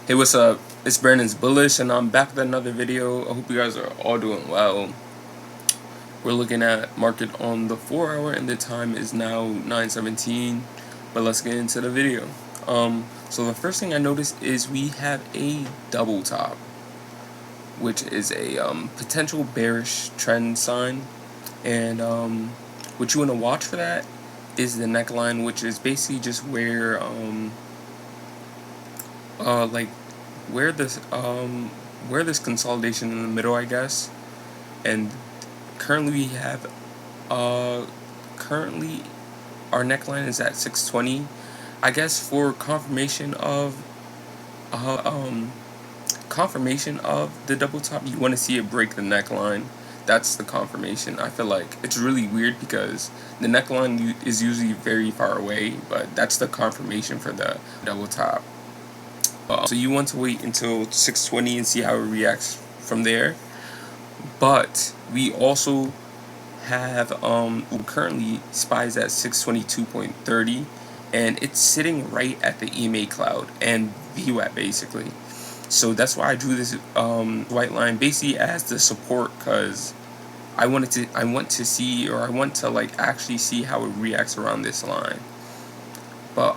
Hey, what's up? It's Brandon's Bullish, and I'm back with another video. I hope you guys are all doing well. We're looking at market on the 4 hour, and the time is now 9:17. But let's get into the video. So the first thing I noticed is we have a double top, which is a potential bearish trend sign, and what you want to watch for that is the neckline, which is basically just where like where this consolidation in the middle, I guess. And currently we have currently our neckline is at 620. I guess for confirmation of the double top, you want to see it break the neckline. That's the confirmation. I feel like it's really weird because the neckline is usually very far away, but that's the confirmation for the double top. So you want to wait until 620 and see how it reacts from there. But we also have currently SPY's at 622.30, and it's sitting right at the EMA cloud and VWAP basically. So that's why I drew this white line basically as the support, because I want to see, or I want to like actually see how it reacts around this line. But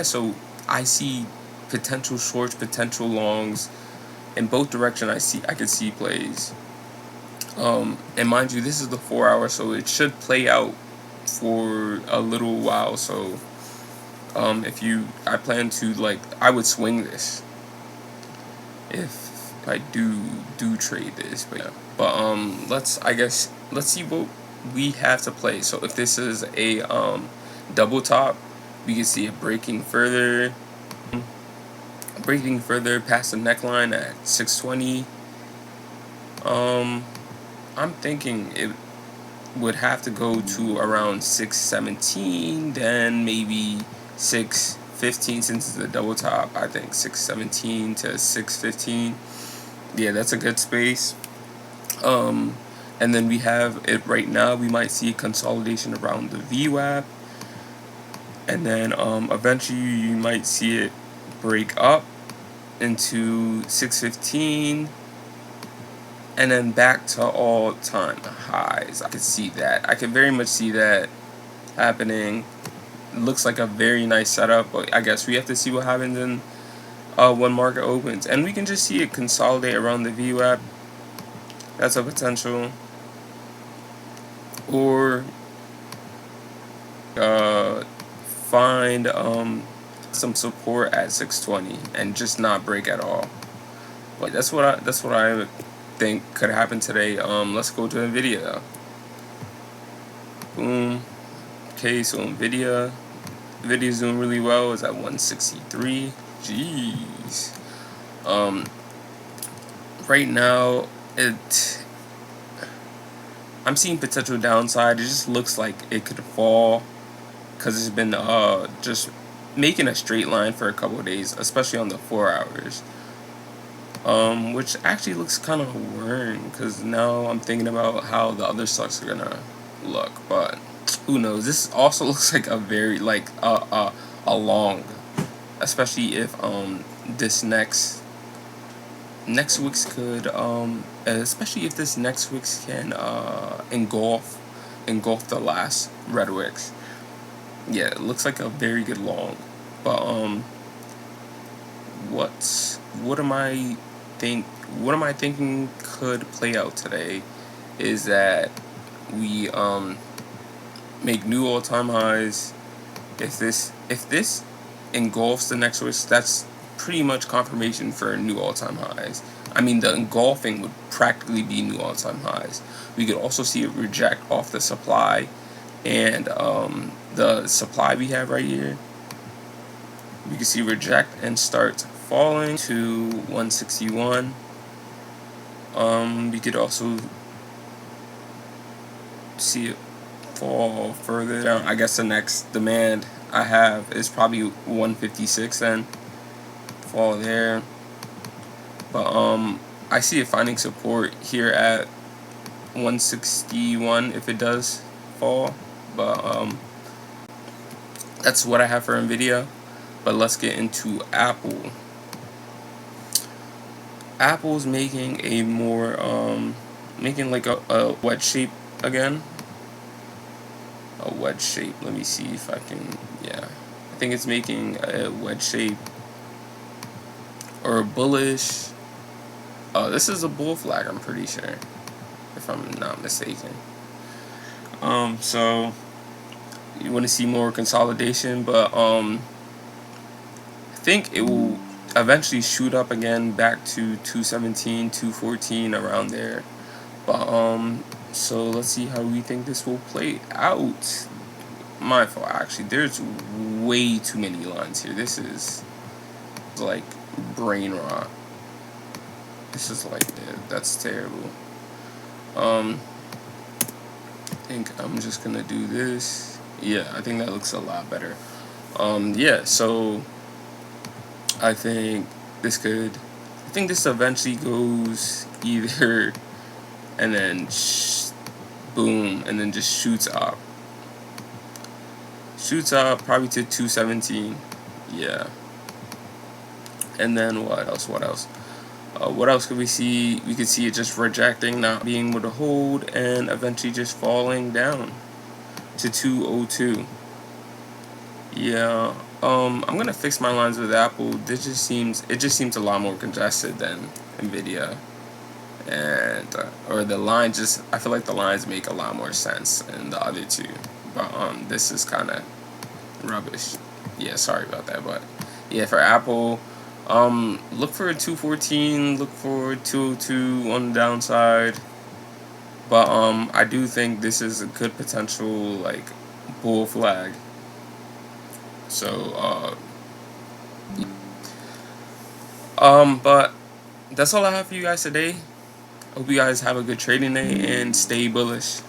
so I see potential shorts, potential longs in both directions. I could see plays. And mind you, this is the 4 hour, so it should play out for a little while. So I plan to, like, I would swing this if I do trade this. But yeah. But let's see what we have to play. So if this is a double top, we can see it breaking further past the neckline at 620. I'm thinking it would have to go to around 617, then maybe 615 since it's a double top. I think 617 to 615. Yeah, that's a good space. And then we have it right now. We might see consolidation around the VWAP, and then eventually you might see it break up into 615. And then back to all-time highs. I could see that. I could very much see that happening. It looks like a very nice setup, but I guess we have to see what happens in when market opens. And we can just see it consolidate around the VWAP. That's a potential. Or find some support at 620 and just not break at all. But that's what I think could happen today. Let's go to NVIDIA. Boom. Okay, so NVIDIA's doing really well. It's at 163. Jeez. Right now I'm seeing potential downside. It just looks like it could fall because it's been just making a straight line for a couple of days, especially on the 4 hours. Which actually looks kind of worrying, because now I'm thinking about how the other stocks are gonna look. But who knows? This also looks like a very a long, especially if this next wicks could especially if this next wicks can engulf the last red wicks. Yeah, it looks like a very good long. But what am I thinking could play out today is that we make new all-time highs. If this engulfs the next wish, that's pretty much confirmation for new all-time highs. I mean, the engulfing would practically be new all-time highs. We could also see it reject off the supply, and the supply we have right here, we can see reject and start falling to 161. We could also see it fall further down. I guess the next demand I have is probably 156, then fall there. But I see it finding support here at 161 if it does fall. But that's what I have for NVIDIA. But let's get into Apple. Apple's making a more making like a wedge shape again. A wedge shape. Let me see if I can. Yeah, I think it's making a wedge shape or a bullish. Oh, this is a bull flag. I'm pretty sure, if I'm not mistaken. So you want to see more consolidation, but I think it will eventually shoot up again back to 217, 214 around there. But so let's see how we think this will play out. My fault, actually. There's way too many lines here. This is like brain rot. This is like, that's terrible. I think I'm just gonna do this. Yeah, I think that looks a lot better. Yeah, so I think this could, I think this eventually goes either, and then boom, and then just shoots up. Shoots up probably to 217. Yeah. And then what else? What else? What else could we see? We could see it just rejecting, not being able to hold, and eventually just falling down to 202. Yeah. I'm gonna fix my lines with Apple. It just seems a lot more congested than NVIDIA, and or the line just, I feel like the lines make a lot more sense than the other two. But this is kind of rubbish. Yeah, sorry about that. But yeah, for Apple, look for a 214, look for 202 on the downside. But I do think this is a good potential like bull flag. So but that's all I have for you guys today. Hope you guys have a good trading day and stay bullish.